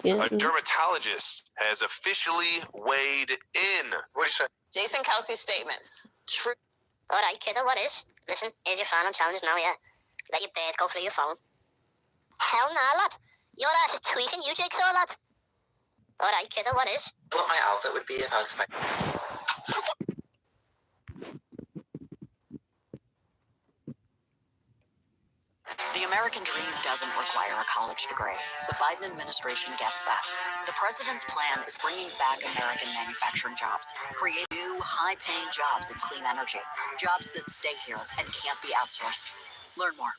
A dermatologist has officially weighed in. What do you say? Jason Kelsey's statements. True. All right, kiddo, what is? Listen, here's your final challenge now, yeah? Let your beard go through your phone. Hell nah, lad. Your ass is tweaking you, Jigsaw, lad. All right, kiddo, what is? What my outfit would be if I was The American dream doesn't require a college degree. The Biden administration gets that. The president's plan is bringing back American manufacturing jobs, create new, high-paying jobs in clean energy, jobs that stay here and can't be outsourced. Learn more.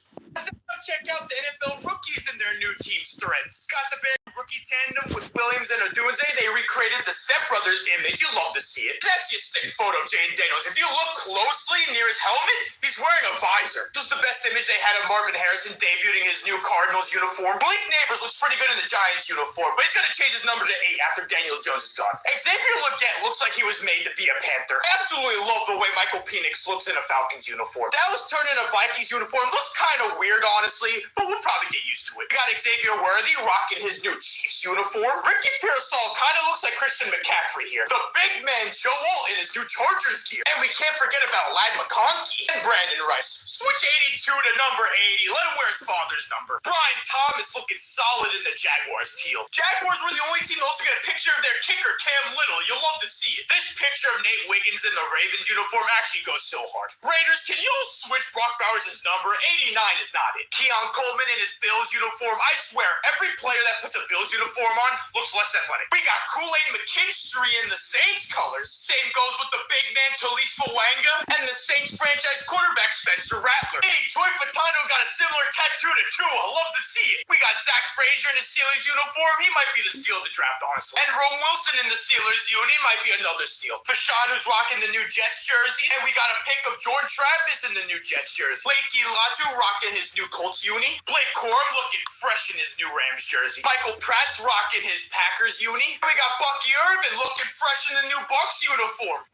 Check out the NFL rookies in their new team's threads. Got the band rookie tandem with Williams and Odunze. They recreated the Step Brothers image. You love to see it. It's actually a sick photo of Jane Daniels. If you look closely near his helmet, he's wearing a visor. This is the best image they had of Marvin Harrison debuting his new Cardinals uniform. Blake Neighbors looks pretty good in the Giants uniform, but he's going to change his number to 8 after Daniel Jones is gone. Xavier Legette looks like he was made to be a Panther. I absolutely love the way Michael Penix looks in a Falcons uniform. Dallas turned in a Vikings uniform. Looks kind of weird, honestly, but we'll probably get used to it. We got Xavier Worthy rocking his new Chiefs uniform. Ricky Pearsall kind of looks like Christian McCaffrey here. The big man Joel in his new Chargers gear. And we can't forget about Ladd McConkey and Brandon Rice. Switch 82 to number 80. Let him wear his father's number. Brian Thomas looking solid in the Jaguars teal. Jaguars were the only team to also get a picture of their kicker, Cam Little. You'll love to see it. This picture of Nate Wiggins in the Ravens uniform actually goes so hard. Raiders, can you all switch Brock Bowers' number? 89 is not it. Keon Coleman in his Bills uniform. I swear, every player that puts a Bills uniform on looks less athletic. We got Kool-Aid McKinstry in the Saints colors. Same goes with the big man Talise Falanga and the Saints franchise quarterback Spencer Rattler. Hey, Troy Fatano got a similar tattoo to Tua. I love to see it. We got Zach Frazier in the Steelers uniform. He might be the steal of the draft, honestly. And Rome Wilson in the Steelers uni might be another steal. Fashawn who's rocking the new Jets jersey. And we got a pick of Jordan Travis in the new Jets jersey. Leite Latu rocking his new Colts uni. Blake Corum looking fresh in his new Rams jersey. Michael Pratt's rocking his Packers uni. We got Bucky Irvin looking fresh in the new Bucks uniform.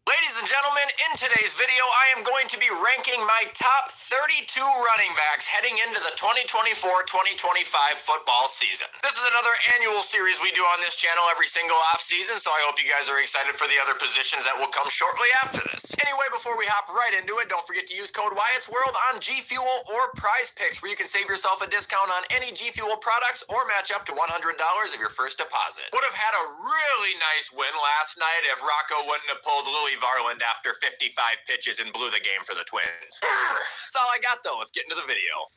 Ladies and gentlemen, in today's video, I am going to be ranking my top 32 running backs heading into the 2024-2025 football season. This is another annual series we do on this channel every single offseason, so I hope you guys are excited for the other positions that will come shortly after this. Anyway, before we hop right into it, don't forget to use code Wyatt's World on G Fuel or Prize Picks, where you can save yourself a discount on any G Fuel products or match up to $100 of your first deposit. Would have had a really nice win last night if Rocco wouldn't have pulled Louis Varland after 55 pitches and blew the game for the Twins. That's all I got, though. Let's get into the video.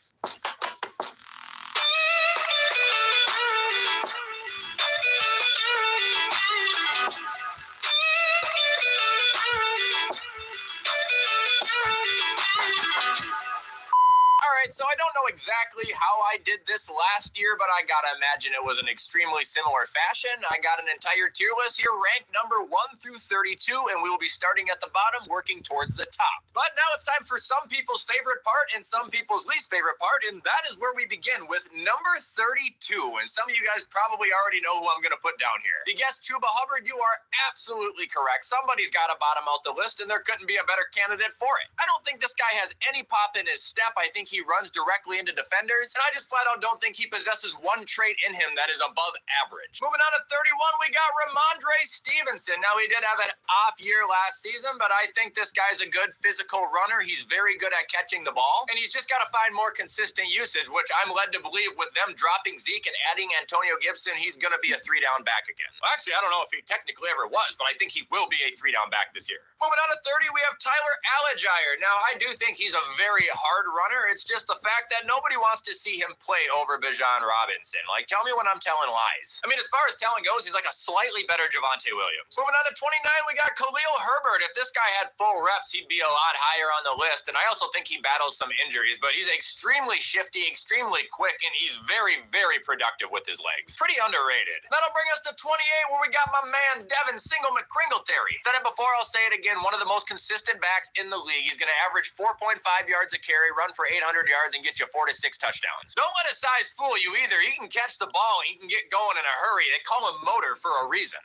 Alright, so I don't know exactly how I did this last year, but I gotta imagine it was an extremely similar fashion. I got an entire tier list here ranked number 1 through 32, and we will be starting at the bottom, working towards the top. But now it's time for some people's favorite part and some people's least favorite part, and that is where we begin with number 32. And some of you guys probably already know who I'm gonna put down here. If you guessed Chuba Hubbard, you are absolutely correct. Somebody's gotta bottom out the list, and there couldn't be a better candidate for it. I don't think this guy has any pop in his step. I think he runs directly into defenders, and I just flat out don't think he possesses one trait in him that is above average. Moving on to 31, we got Ramondre Stevenson. Now, he did have an off year last season, but I think this guy's a good physical runner. He's very good at catching the ball, and he's just got to find more consistent usage, which I'm led to believe with them dropping Zeke and adding Antonio Gibson, he's going to be a 3-down back again. Well, actually, I don't know if he technically ever was, but I think he will be a 3-down back this year. Moving on to 30, we have Tyler Algier. Now, I do think he's a very hard runner. It's just the fact that nobody wants to see him play over Bijan Robinson. Like, tell me when I'm telling lies. I mean, as far as talent goes, he's like a slightly better Javonte Williams. Moving on to 29, we got Khalil Herbert. If this guy had full reps, he'd be a lot higher on the list, and I also think he battles some injuries, but he's extremely shifty, extremely quick, and he's very, very productive with his legs. Pretty underrated. That'll bring us to 28, where we got my man Devin Single McCringleterry. Said it before, I'll say it again, one of the most consistent backs in the league. He's going to average 4.5 yards a carry, run for 800 yards yards and get you 4 to 6 touchdowns. Don't let his size fool you either. He can catch the ball. He can get going in a hurry. They call him Motor for a reason.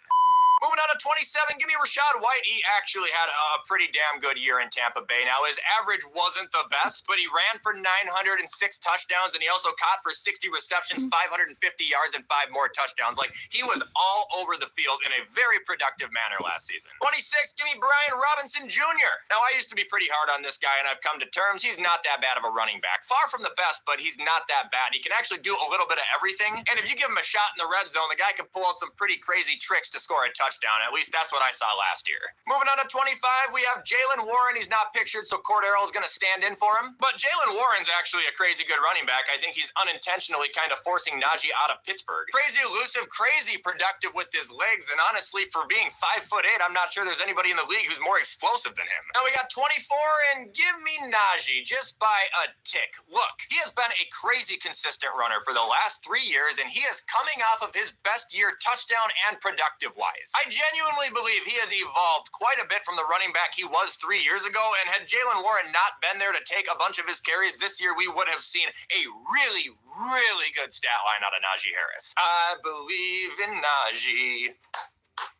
Moving on to 27, give me Rachaad White. He actually had a pretty damn good year in Tampa Bay. Now, his average wasn't the best, but he ran for 906 touchdowns, and he also caught for 60 receptions, 550 yards, and 5 more touchdowns. Like, he was all over the field in a very productive manner last season. 26, give me Brian Robinson Jr. Now, I used to be pretty hard on this guy, and I've come to terms. He's not that bad of a running back. Far from the best, but he's not that bad. He can actually do a little bit of everything, and if you give him a shot in the red zone, the guy can pull out some pretty crazy tricks to score a touchdown. At least that's what I saw last year. Moving on to 25, we have Jaylen Warren. He's not pictured, so Cordero is going to stand in for him. But Jaylen Warren's actually a crazy good running back. I think he's unintentionally kind of forcing Najee out of Pittsburgh. Crazy elusive, crazy productive with his legs, and honestly, for being 5'8", I'm not sure there's anybody in the league who's more explosive than him. Now we got 24, and give me Najee just by a tick. Look, he has been a crazy consistent runner for the last 3 years, and he is coming off of his best year touchdown and productive-wise. I genuinely believe he has evolved quite a bit from the running back he was 3 years ago, and had Jaylen Warren not been there to take a bunch of his carries this year, we would have seen a really good stat line out of Najee Harris. I believe in Najee.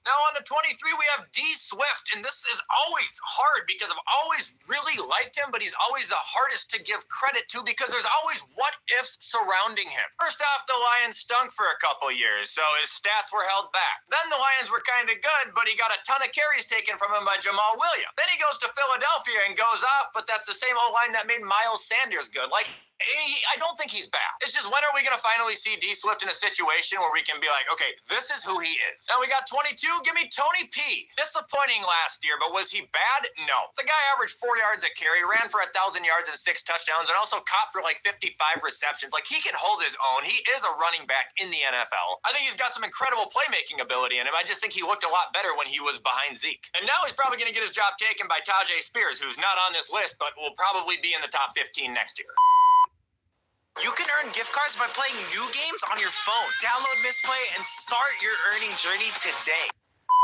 Now on to 23, we have D Swift, and this is always hard because I've always really liked him, but he's always the hardest to give credit to because there's always what-ifs surrounding him. First off, the Lions stunk for a couple years, so his stats were held back. Then the Lions were kind of good, but he got a ton of carries taken from him by Jamal Williams. Then he goes to Philadelphia and goes off, but that's the same O-line that made Miles Sanders good. Like, I don't think he's bad. It's just, when are we going to finally see D Swift in a situation where we can be like, okay, this is who he is. Now we got 22. Give me Tony P. Disappointing last year, but was he bad? No. The guy averaged 4 yards a carry, ran for 1,000 yards and 6 touchdowns, and also caught for like 55 receptions. Like, he can hold his own. He is a running back in the NFL. I think he's got some incredible playmaking ability in him. I just think he looked a lot better when he was behind Zeke. And now he's probably going to get his job taken by Tajay Spears, who's not on this list, but will probably be in the top 15 next year. You can earn gift cards by playing new games on your phone. Download Misplay and start your earning journey today.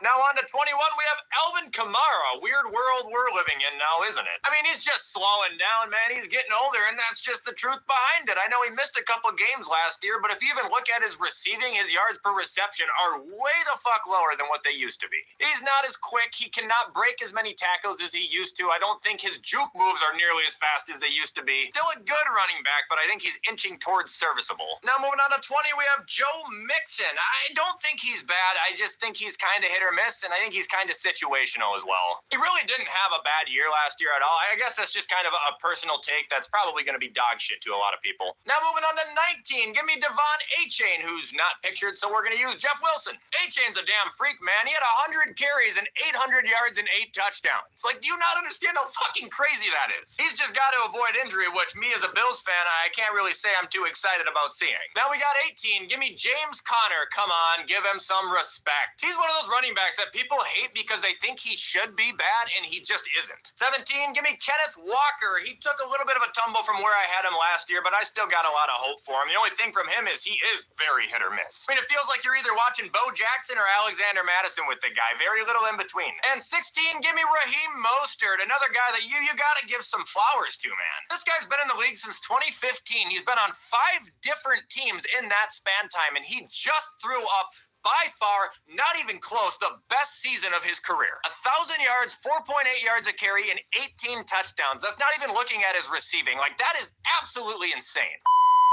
Now on to 21, we have Alvin Kamara. Weird world we're living in now, isn't it? I mean, he's just slowing down, man. He's getting older, and that's just the truth behind it. I know he missed a couple games last year, but if you even look at his receiving, his yards per reception are way the fuck lower than what they used to be. He's not as quick. He cannot break as many tackles as he used to. I don't think his juke moves are nearly as fast as they used to be. Still a good running back, but I think he's inching towards serviceable. Now moving on to 20, we have Joe Mixon. I don't think he's bad. I just think he's kind of hit or miss, and I think he's kind of situational as well. He really didn't have a bad year last year at all. I guess that's just kind of a personal take that's probably going to be dog shit to a lot of people. Now moving on to 19, give me Devon Achane, who's not pictured, so we're going to use Jeff Wilson. Achane's a damn freak, man. He had 100 carries and 800 yards and 8 touchdowns. Like, do you not understand how fucking crazy that is? He's just got to avoid injury, which me as a Bills fan, I can't really say I'm too excited about seeing. Now we got 18, give me James Conner. Come on, give him some respect. He's one of those running backs that people hate because they think he should be bad, and he just isn't. 17, give me Kenneth Walker. He took a little bit of a tumble from where I had him last year, but I still got a lot of hope for him. The only thing from him is he is very hit or miss. I mean, it feels like you're either watching Bo Jackson or Alexander Madison with the guy. Very little in between. And 16, give me Raheem Mostert, another guy that you gotta give some flowers to, man. This guy's been in the league since 2015. He's been on 5 different teams in that span time, and he just threw up, by far, not even close, the best season of his career. 1,000 yards, 4.8 yards a carry, and 18 touchdowns. That's not even looking at his receiving. Like, that is absolutely insane.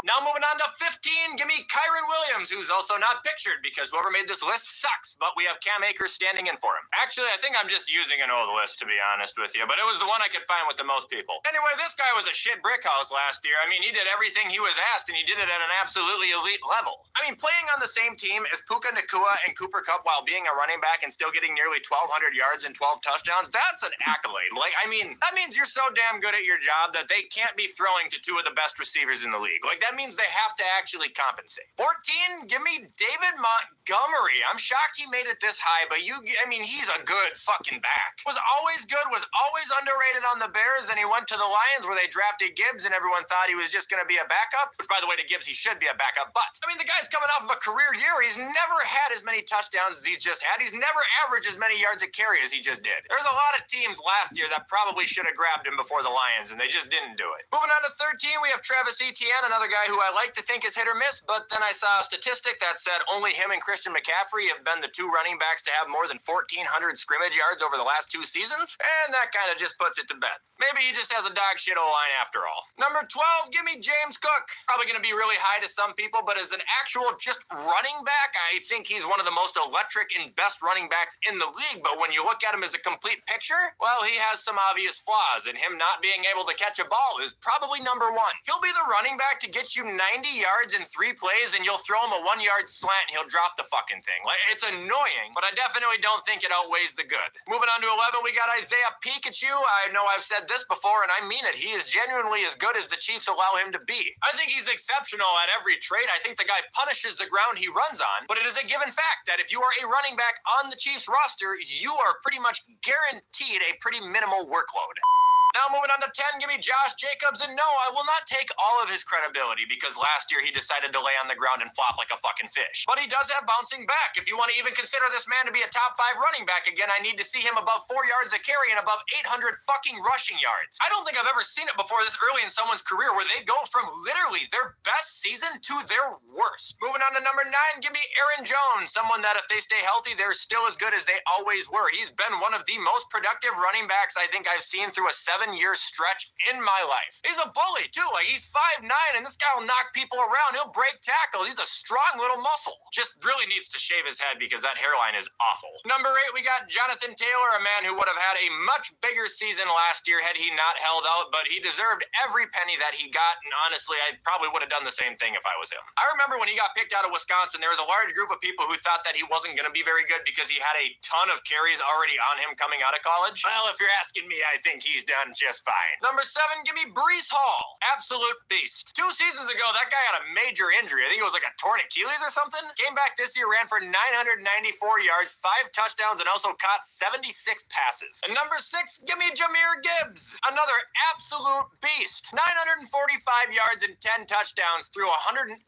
Now moving on to 15, give me Kyren Williams, who's also not pictured because whoever made this list sucks, but we have Cam Akers standing in for him. Actually, I think I'm just using an old list, to be honest with you, but it was the one I could find with the most people. Anyway, this guy was a shit brick house last year. I mean, he did everything he was asked, and he did it at an absolutely elite level. I mean, playing on the same team as Puka Nacua and Cooper Kupp while being a running back and still getting nearly 1,200 yards and 12 touchdowns, that's an accolade. Like, I mean, that means you're so damn good at your job that they can't be throwing to 2 of the best receivers in the league. Like, that means they have to actually compensate. 14, give me David Montgomery. I'm shocked he made it this high, but he's a good fucking back. Was always good, was always underrated on the Bears, then he went to the Lions where they drafted Gibbs and everyone thought he was just going to be a backup, which by the way, to Gibbs, he should be a backup, but the guy's coming off of a career year. He's never had as many touchdowns as he's just had. He's never averaged as many yards a carry as he just did. There's a lot of teams last year that probably should have grabbed him before the Lions, and they just didn't do it. Moving on to 13, we have Travis Etienne, another guy who I like to think is hit or miss, but then I saw a statistic that said only him and Christian McCaffrey have been the two running backs to have more than 1,400 scrimmage yards over the last 2 seasons, and that kind of just puts it to bed. Maybe he just has a dog shit O-line after all. Number 12, give me James Cook. Probably going to be really high to some people, but as an actual just running back, I think he's one of the most electric and best running backs in the league, but when you look at him as a complete picture, well, he has some obvious flaws, and him not being able to catch a ball is probably number one. He'll be the running back to get you 90 yards in 3 plays, and you'll throw him a 1-yard slant, and he'll drop the fucking thing. Like, it's annoying, but I definitely don't think it outweighs the good. Moving on to 11, we got Isaiah Pikachu. I know I've said this before, and I mean it. He is genuinely as good as the Chiefs allow him to be. I think he's exceptional at every trade. I think the guy punishes the ground he runs on, but it is a given fact that if you are a running back on the Chiefs roster, you are pretty much guaranteed a pretty minimal workload. Now moving on to 10, give me Josh Jacobs, and no, I will not take all of his credibility because last year he decided to lay on the ground and flop like a fucking fish. But he does have bouncing back. If you want to even consider this man to be a top 5 running back again, I need to see him above 4 yards a carry and above 800 fucking rushing yards. I don't think I've ever seen it before this early in someone's career where they go from literally their best season to their worst. Moving on to number 9, give me Aaron Jones, someone that if they stay healthy, they're still as good as they always were. He's been one of the most productive running backs I think I've seen through a 7-year stretch in my life. He's a bully too. Like, he's 5'9", and this guy will knock people around. He'll break tackles. He's a strong little muscle. Just really needs to shave his head because that hairline is awful. Number 8, we got Jonathan Taylor, a man who would have had a much bigger season last year had he not held out, but he deserved every penny that he got, and honestly, I probably would have done the same thing if I was him. I remember when he got picked out of Wisconsin, there was a large group of people who thought that he wasn't going to be very good because he had a ton of carries already on him coming out of college. Well, if you're asking me, I think he's done just fine. Number 7, give me Breece Hall. Absolute beast. 2 seasons ago, that guy had a major injury. I think it was like a torn Achilles or something. Came back this year, ran for 994 yards, 5 touchdowns, and also caught 76 passes. And number 6, give me Jahmyr Gibbs. Another absolute beast. 945 yards and 10 touchdowns through 182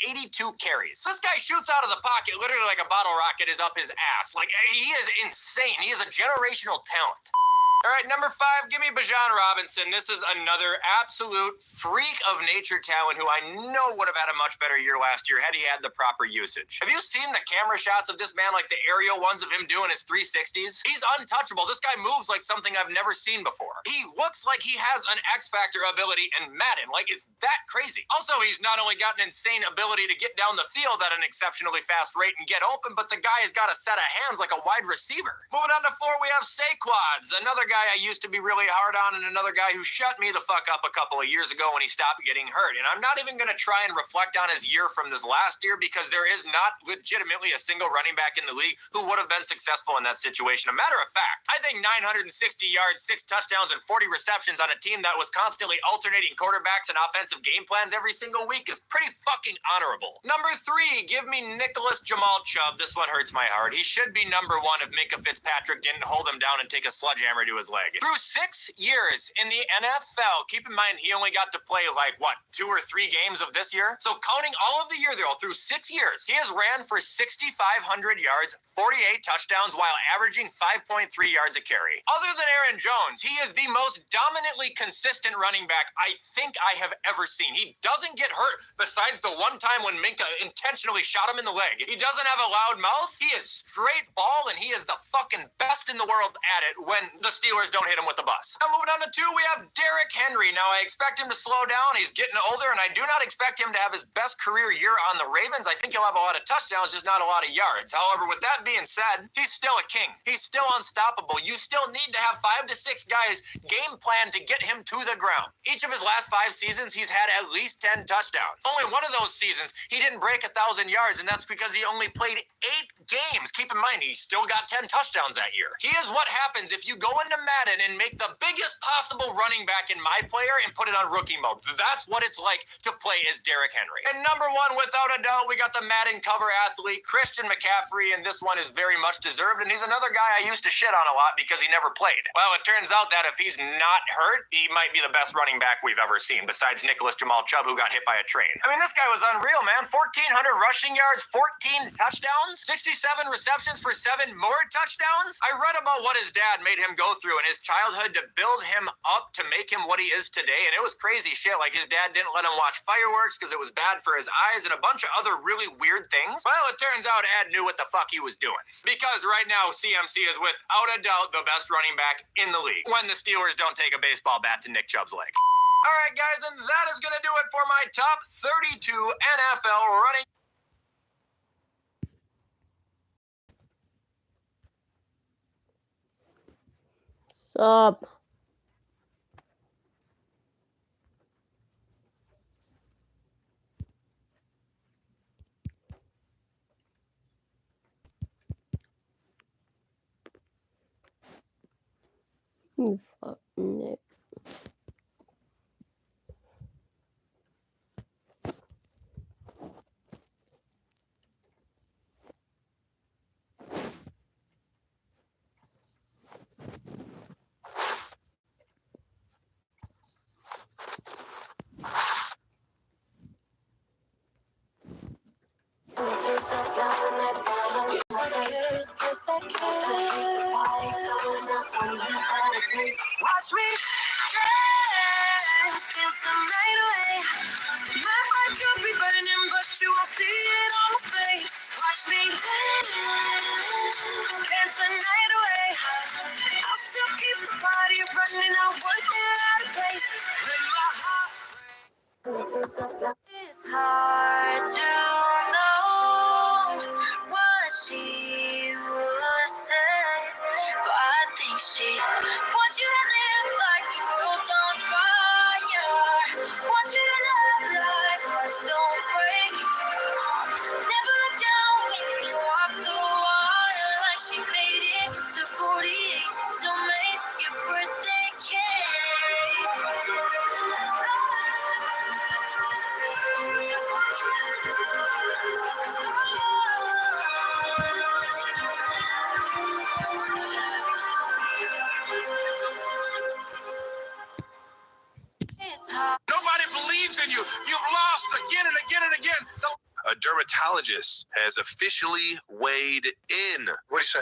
carries. This guy shoots out of the pocket literally like a bottle rocket is up his ass. Like, he is insane. He is a generational talent. All right, number 5, give me Bijan Robinson. This is another absolute freak of nature talent who I know would have had a much better year last year had he had the proper usage. Have you seen the camera shots of this man, like the aerial ones of him doing his 360s? He's untouchable. This guy moves like something I've never seen before. He looks like he has an X-Factor ability in Madden. Like, it's that crazy. Also, he's not only got an insane ability to get down the field at an exceptionally fast rate and get open, but the guy has got a set of hands like a wide receiver. Moving on to 4, we have Saquads, another guy I used to be really hard on, and another guy who shut me the fuck up a couple of years ago when he stopped getting hurt. And I'm not even going to try and reflect on his year from this last year because there is not legitimately a single running back in the league who would have been successful in that situation. A matter of fact, I think 960 yards, 6 touchdowns, and 40 receptions on a team that was constantly alternating quarterbacks and offensive game plans every single week is pretty fucking honorable. Number 3, give me Nicholas Jamal Chubb. This one hurts my heart. He should be number 1 if Minka Fitzpatrick didn't hold him down and take a sledgehammer to his leg. Through 6 years in the NFL, keep in mind he only got to play like, 2 or 3 games of this year? So counting all of the year though, through 6 years, he has ran for 6,500 yards, 48 touchdowns, while averaging 5.3 yards a carry. Other than Aaron Jones, he is the most dominantly consistent running back I think I have ever seen. He doesn't get hurt besides the one time when Minka intentionally shot him in the leg. He doesn't have a loud mouth. He is straight ball, and he is the fucking best in the world at it when the Steelers don't hit him with the bus. Now moving on to 2, we have Derrick Henry. Now I expect him to slow down. He's getting older, and I do not expect him to have his best career year on the Ravens. I think he'll have a lot of touchdowns, just not a lot of yards. However, with that being said, he's still a king. He's still unstoppable. You still need to have 5 to 6 guys game plan to get him to the ground. Each of his last 5 seasons, he's had at least 10 touchdowns. Only one of those seasons, he didn't break 1,000 yards, and that's because he only played 8 games. Keep in mind, he still got 10 touchdowns that year. He is what happens if you go into Madden and make the biggest possible running back in my player and put it on rookie mode. That's what it's like to play as Derrick Henry. And number one, without a doubt, we got the Madden cover athlete, Christian McCaffrey, and this one is very much deserved. And he's another guy I used to shit on a lot because he never played. Well, it turns out that if he's not hurt, he might be the best running back we've ever seen, besides Nicholas Jamal Chubb, who got hit by a train. I mean, this guy was unreal, man. 1,400 rushing yards, 14 touchdowns, 67 receptions for 7 more touchdowns. I read about what his dad made him go through in his childhood to build him up to make him what he is today, and it was crazy shit. Like, his dad didn't let him watch fireworks because it was bad for his eyes and a bunch of other really weird things. Well, it turns out Ed knew what the fuck he was doing, because right now CMC is without a doubt the best running back in the league when the Steelers don't take a baseball bat to Nick Chubb's leg. All right, guys, and that is going to do it for my top 32 NFL running. Sup? You fucking Nick. Watch me dance, dance the night away. My heart could be burning, but you won't see it on my face. Watch me dance, dance the night away. I'll still keep the party running, I won't get out of place. When my heart breaks, it's hard to know what she would say, but I think she wants you to live like the world's on fire. Want you to love like hearts don't break. Never look down when you walk the wire, like she made it to 48. So make your birthday Nobody believes in you. You've lost again and again and again. A dermatologist has officially weighed in. What do you say?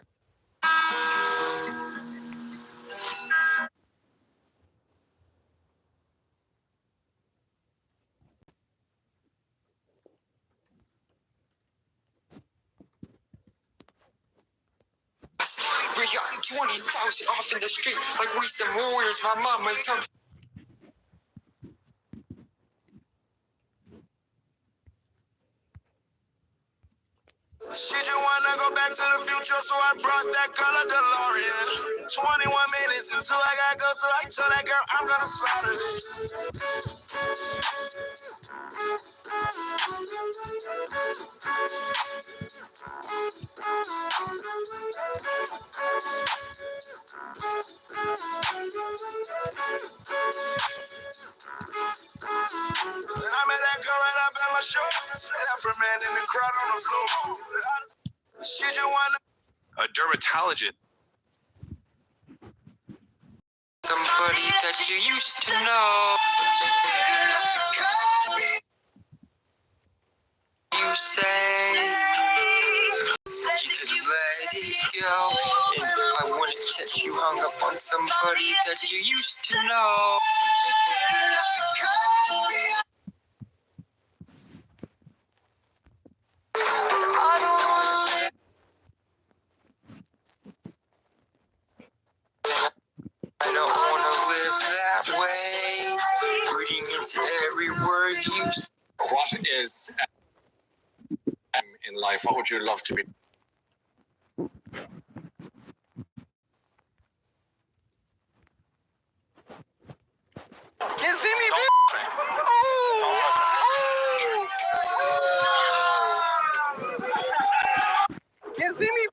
We're getting 20,000 off in the street like we some warriors. My mama told me. She just wanna go back to the future, so I brought that color DeLorean. 21 minutes until I gotta go, so I told that girl I'm gonna slaughter I met that girl right up at my show. Every man in the crowd on the floor. She just wanna. A dermatologist. Somebody that you used to know. You say you could let it go, and I wouldn't catch you hung up on somebody that you used to know. I don't wanna live that way. Reading into every word you say. What is in life? What would you love to be? You see me, You see me?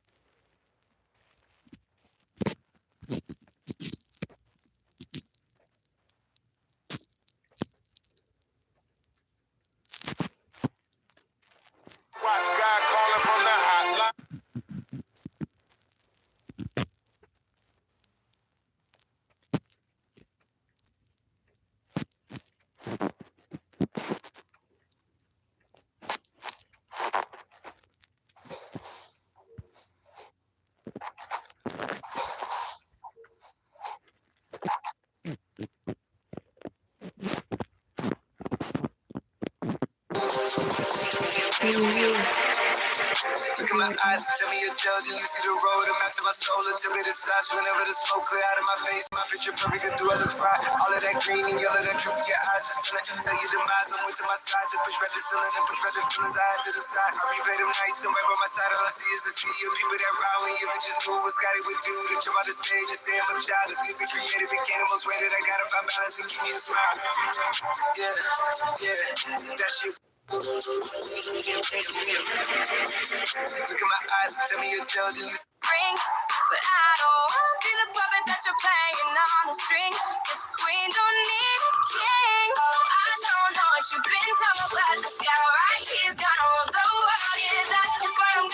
Look in my eyes and tell me your tale. Do you see the road? I'm out to my soul. Until me the size. Whenever the smoke clear out of my face, my picture perfect and through other fire. All of that green and yellow, that truth in your eyes just tell you demise. I'm with to my side to push back the ceiling and push back the feelings I had to the side. I replay them nights and right by my side. All I see is the sea of people that ride when you could just do what Scotty would do. To jump out the stage and say I'm a child. The music creative became the most rated. I gotta find balance and keep me a smile. Yeah, that shit. Look in my eyes and tell me your tale. Do you Rings, but I don't wanna be the puppet that you're playing on a string. This queen don't need a king. I don't know what you've been told, but the sky right here's gonna rule the world. Yeah, that is why I'm